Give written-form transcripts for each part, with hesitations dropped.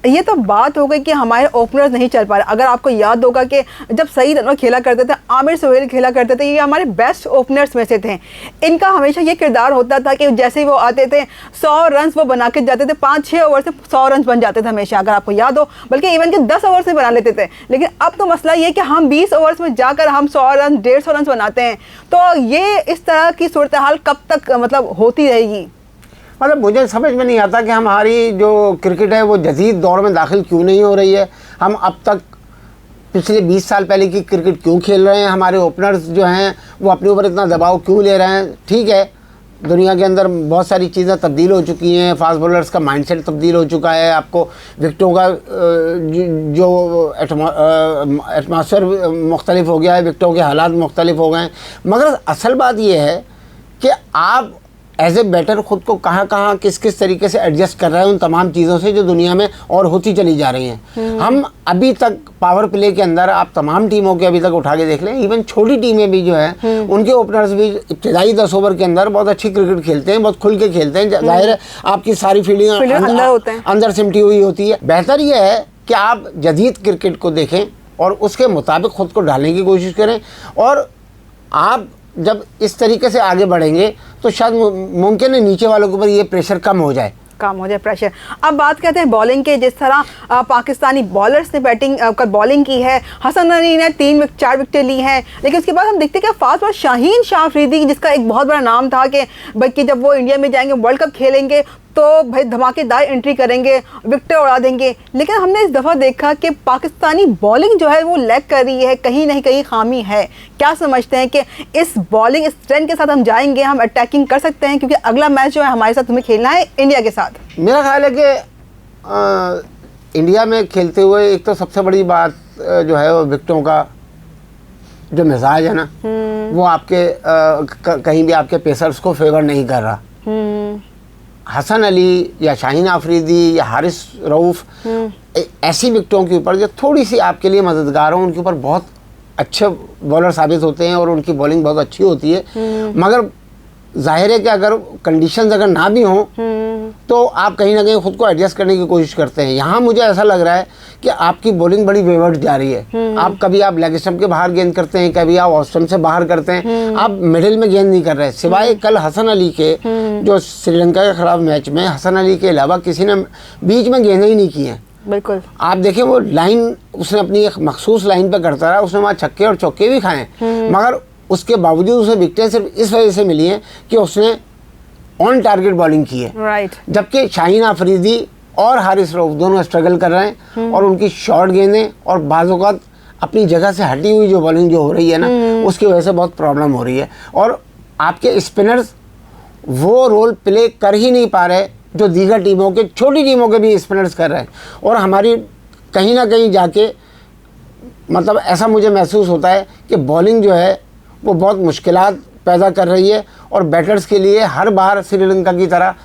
ये तो बात हो गई कि हमारे ओपनर्स नहीं चल पा रहे। अगर आपको याद होगा कि जब सईद अनवर खेला करते थे, आमिर सुहेल खेला करते थे, ये हमारे बेस्ट ओपनर्स में से थे। इनका हमेशा ये किरदार होता था कि जैसे ही वो आते थे 100 रन वो बना के जाते थे, 5-6 ओवर से 100 रन बन जाते थे हमेशा, अगर आपको याद हो, बल्कि इवन के 10 ओवर से बना लेते थे। लेकिन अब तो मसला ये कि हम 20 ओवर्स में जाकर हम 100 रन 150 रन बनाते हैं। तो ये इस तरह की सूरत हाल कब तक मतलब होती रहेगी? मतलब मुझे समझ में नहीं आता कि हमारी जो क्रिकेट है वो जदीद दौर में दाखिल क्यों नहीं हो रही है। हम अब तक पिछले 20 साल पहले की क्रिकेट क्यों खेल रहे हैं? हमारे ओपनर्स जो हैं वो अपने ऊपर इतना दबाव क्यों ले रहे हैं? ठीक है, दुनिया के अंदर बहुत सारी चीज़ें तब्दील हो चुकी हैं, फास्ट बॉलर्स का माइंडसेट तब्दील हो चुका है, आपको विकेटों का जो एटमॉस्फेयर मुख्तलिफ हो गया है, विकेटों के हालात मुख्तलिफ हो गए हैं। मगर असल बात यह है कि आप एज ए बैटर ख़ुद को कहाँ कहाँ किस किस तरीके से एडजस्ट कर रहे हैं उन तमाम चीज़ों से जो दुनिया में और होती चली जा रही हैं। हम अभी तक पावर प्ले के अंदर आप तमाम टीमों के अभी तक उठा के देख लें, इवन छोटी टीमें भी जो हैं उनके ओपनर्स भी इब्तिदाई 10 ओवर के अंदर बहुत अच्छी क्रिकेट खेलते हैं, बहुत खुल के खेलते हैं। जाहिर है आपकी सारी फील्डिंग अंदर सिमटी हुई होती है। बेहतर यह है कि आप जदीद क्रिकेट को देखें और उसके मुताबिक ख़ुद को ढालने की कोशिश करें, और आप जब इस तरीके से आगे बढ़ेंगे तो शायद मुमकिन है नीचे वालों के ऊपर ये प्रेशर कम हो जाए प्रेशर। अब बात करते हैं बॉलिंग के। जिस तरह पाकिस्तानी बॉलर्स ने बॉलिंग की है, हसन अली ने 3-4 विकेटें ली हैं, लेकिन उसके बाद हम देखते हैं कि फास्ट बॉलर शाहीन शाह अफरीदी, जिसका एक बहुत बड़ा नाम था कि बल्कि जब वो इंडिया में जाएंगे, वर्ल्ड कप खेलेंगे तो भाई धमाकेदार एंट्री करेंगे, विकेट उड़ा देंगे। लेकिन हमने इस दफ़ा देखा कि पाकिस्तानी बॉलिंग जो है वो लैग कर रही है, कहीं नहीं कहीं खामी है। क्या समझते हैं कि इस बॉलिंग स्ट्रेंथ के साथ हम जाएंगे, हम अटैकिंग कर सकते हैं? क्योंकि अगला मैच जो है हमारे साथ हमें खेलना है इंडिया के साथ। मेरा ख्याल है कि इंडिया में खेलते हुए एक तो सबसे बड़ी बात जो है वो विकेटों का जो मिजाज है ना, वो आपके कहीं भी आपके पेसर्स को फेवर नहीं कर रहा। हसन अली या शाहीन अफरीदी या हारिस रऊफ़ ऐसी विकेटों के ऊपर जो थोड़ी सी आपके लिए मददगार हों, उनके ऊपर बहुत अच्छे बॉलर साबित होते हैं और उनकी बॉलिंग बहुत अच्छी होती है। मगर जाहिर है कि अगर कंडीशंस अगर ना भी हों तो आप कहीं ना कहीं ख़ुद को एडजस्ट करने की कोशिश करते हैं। यहाँ मुझे ऐसा लग रहा है कि आपकी बॉलिंग बड़ी वेवर्ड जा रही है। आप कभी आप लेग स्टंप के बाहर गेंद करते हैं, कभी आप ऑफ स्टंप से बाहर करते हैं, आप मिडिल में गेंद नहीं कर रहे। सिवाय कल हसन अली के जो श्रीलंका के खिलाफ मैच में, हसन अली के अलावा किसी ने बीच में गेंदें ही नहीं की हैं। बिल्कुल, आप देखें वो लाइन उसने अपनी एक मखसूस लाइन पर करता रहा, उसने वहाँ छक्के और चौके भी खाए, मगर उसके बावजूद उसे विकेटें सिर्फ इस वजह से मिली हैं कि उसने ऑन टारगेट बॉलिंग की है। राइट। जबकि शाहीन अफरीदी और हारिस रऊफ़ दोनों स्ट्रगल कर रहे हैं और उनकी शॉर्ट गेंदें और बाज़-औक़ात अपनी जगह से हटी हुई जो बॉलिंग जो हो रही है ना, उसकी वजह से बहुत प्रॉब्लम हो रही है। और आपके स्पिनर्स वो रोल प्ले कर ही नहीं पा रहे जो दीगर टीमों के, छोटी टीमों के भी स्पिनर्स कर रहे हैं। और हमारी कहीं ना कहीं जाके मतलब ऐसा मुझे महसूस होता है कि बॉलिंग जो है वो बहुत मुश्किलात पैदा कर रही है, और बैटर्स के लिए हर बार श्रीलंका की तरह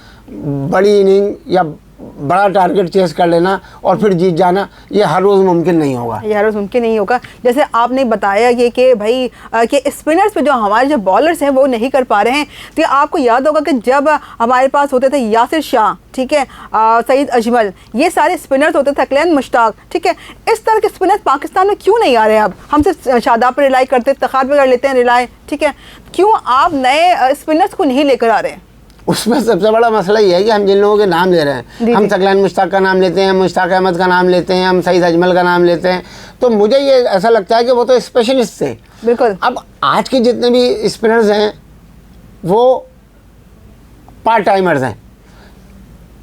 बड़ी इनिंग या बड़ा टारगेट चेस कर लेना और फिर जीत जाना, ये हर रोज़ मुमकिन नहीं होगा। ये हर रोज़ मुमकिन नहीं होगा। जैसे आपने बताया ये कि भाई कि स्पिनर्स पे जो हमारे जो बॉलर्स हैं वो नहीं कर पा रहे हैं। तो आपको याद होगा कि जब हमारे पास होते थे यासिर शाह, ठीक है, सईद अजमल, ये सारे स्पिनर्स होते थे, अकलैन मुश्ताक, ठीक है, इस तरह के स्पिनर्स पाकिस्तान में क्यों नहीं आ रहे हैं? अब हम सिर्फ शादाब पर रिलाई करते, तखार पर कर लेते हैं रिलाई, ठीक है, क्यों आप नए स्पिनर्स को नहीं लेकर आ रहे हैं? उसमें सबसे बड़ा मसला ये है कि हम जिन लोगों के नाम ले रहे हैं, हम सकलैन मुश्ताक का नाम लेते हैं, मुश्ताक अहमद का नाम लेते हैं, हम सईद अजमल का नाम लेते हैं, तो मुझे ये ऐसा लगता है कि वो तो स्पेशलिस्ट थे। बिल्कुल। अब आज के जितने भी स्पिनर्स हैं वो पार्ट टाइमर्स हैं।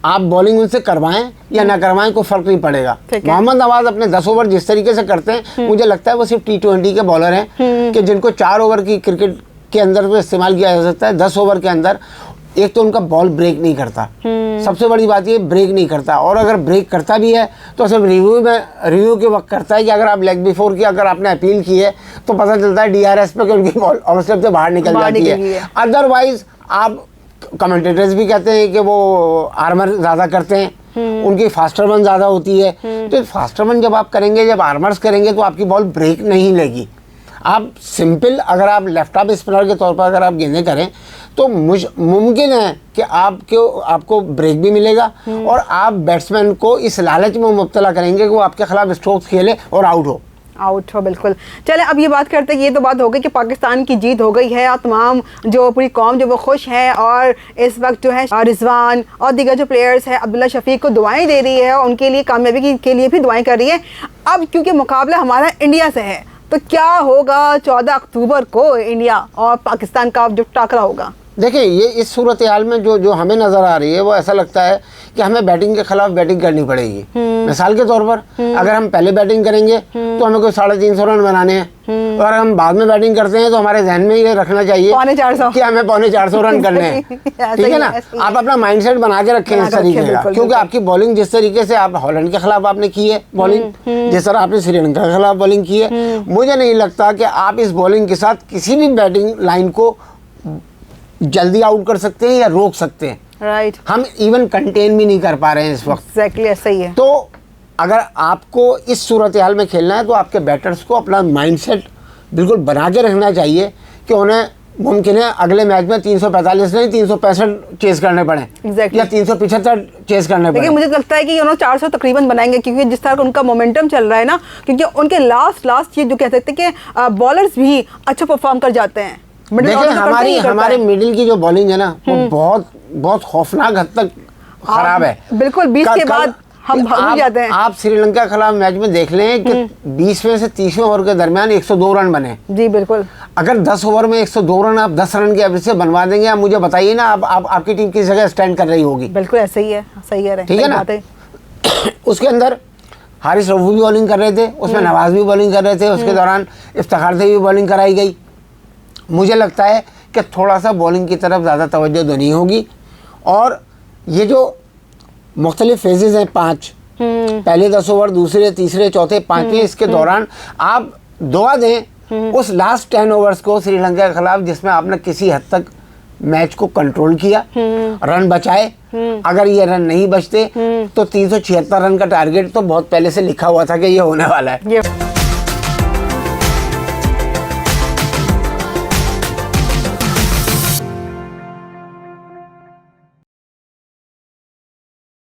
आप बॉलिंग उनसे करवाएं या ना करवाएं कोई फ़र्क नहीं पड़ेगा। मोहम्मद नवाज अपने 10 ओवर जिस तरीके से करते हैं, मुझे लगता है वो सिर्फ T20 के बॉलर हैं कि जिनको 4 ओवर की क्रिकेट के अंदर में इस्तेमाल किया जा सकता है। 10 ओवर के अंदर एक तो उनका बॉल ब्रेक नहीं करता, सबसे बड़ी बात ये ब्रेक नहीं करता, और अगर ब्रेक करता भी है तो सिर्फ रिव्यू के वक्त करता है कि अगर आप लेग बिफोर की अगर आपने अपील की है तो पता चलता है DRS पे कि उनकी बॉल ऑफ स्टंप से बाहर निकल जाती है। अदरवाइज आप कमेंटेटर्स भी कहते हैं कि वो आर्मर ज़्यादा करते हैं, उनकी फास्टर वन ज़्यादा होती है। तो फास्टर वन जब आप करेंगे, जब आर्मर्स करेंगे तो आपकी बॉल ब्रेक नहीं लेगी। आप सिंपल अगर आप लेफ्ट आर्म स्पिनर के तौर पर अगर आप गेंदें करें तो मुमकिन है कि आपको ब्रेक भी मिलेगा और आप बैट्समैन को इस लालच में मुब्तला करेंगे कि वो आपके खिलाफ स्ट्रोक्स खेले और आउट हो। बिल्कुल। चले अब ये बात करते हैं, ये तो बात हो गई कि पाकिस्तान की जीत हो गई है और तमाम जो पूरी कौम जो वो खुश है और इस वक्त जो है रिजवान और दीगर जो प्लेयर्स हैं अब्दुल्ला शफीक को दुआएं दे रही है और उनके लिए कामयाबी के लिए भी दुआएं कर रही है। अब क्योंकि मुकाबला हमारा इंडिया से है तो क्या होगा 14 अक्टूबर को इंडिया और पाकिस्तान का जो टाकरा होगा? देखिए, ये इस सूरत हाल में जो हमें नज़र आ रही है वो ऐसा लगता है कि हमें बैटिंग के खिलाफ बैटिंग करनी पड़ेगी। मिसाल के तौर पर अगर हम पहले बैटिंग करेंगे तो हमें कोई 350 रन बनाने हैं और हम बाद में बैटिंग करते हैं तो हमारे जहन में ये रखना चाहिए 450 कि हमें 450 रन करने हैं। ठीक है ना, आप अपना माइंडसेट बना के रखें इस तरीके का, क्योंकि आपकी बॉलिंग जिस तरीके से आप हॉलैंड के खिलाफ आपने की है बॉलिंग, जिस तरह आपने श्रीलंका के खिलाफ बॉलिंग की है, मुझे नहीं लगता कि आप इस बॉलिंग के साथ किसी भी बैटिंग लाइन को जल्दी आउट कर सकते हैं या रोक सकते हैं। राइट। हम इवन कंटेन भी नहीं कर पा रहे हैं इस वक्त। एग्जैक्टली ऐसा ही है। तो अगर आपको इस सूरत हाल में खेलना है तो आपके बैटर्स को अपना माइंडसेट बिल्कुल बना के रखना चाहिए कि उन्हें मुमकिन है अगले मैच में 345 नहीं 365 चेस करने पड़े। Exactly. या 375 चेस करने पड़े। मुझे लगता है कि 400 तकरीबन बनाएंगे, क्योंकि जिस तरह का उनका मोमेंटम चल रहा है ना, क्योंकि उनके लास्ट ये जो कह सकते हैं कि बॉलर्स भी अच्छा परफॉर्म कर जाते हैं। देखिए, हमारे मिडिल की जो बॉलिंग है ना वो बहुत खौफनाक हद तक खराब है। बिल्कुल 20 के बाद हम भाग जाते हैं। आप श्रीलंका के खिलाफ मैच में देख लें कि 20वें से 30वें ओवर के दरमियान 102 रन बने। जी बिल्कुल। अगर 10 ओवर में 102 रन आप 10 रन के एवरेज से बनवा देंगे, आप मुझे बताइए ना आपकी टीम किस जगह स्टैंड कर रही होगी। बिल्कुल ऐसा ही है, सही है। ठीक है ना। उसके अंदर हारिस रऊफ भी बॉलिंग कर रहे थे, उसमें नवाज भी बॉलिंग कर रहे थे, उसके दौरान इफ्तिखार से भी बॉलिंग कराई गई। मुझे लगता है कि थोड़ा सा बॉलिंग की तरफ ज़्यादा तवज्जो देनी होगी और ये जो मुख्तलिफ फेजेज़ हैं 5, पहले 10 ओवर, दूसरे, तीसरे, चौथे, 5वें, इसके दौरान आप दुआ दें उस लास्ट 10 ओवर्स को श्रीलंका के खिलाफ जिसमें आपने किसी हद तक मैच को कंट्रोल किया, रन बचाए। अगर ये रन नहीं बचते तो 376 रन का टारगेट तो बहुत पहले से लिखा हुआ था कि ये होने वाला है।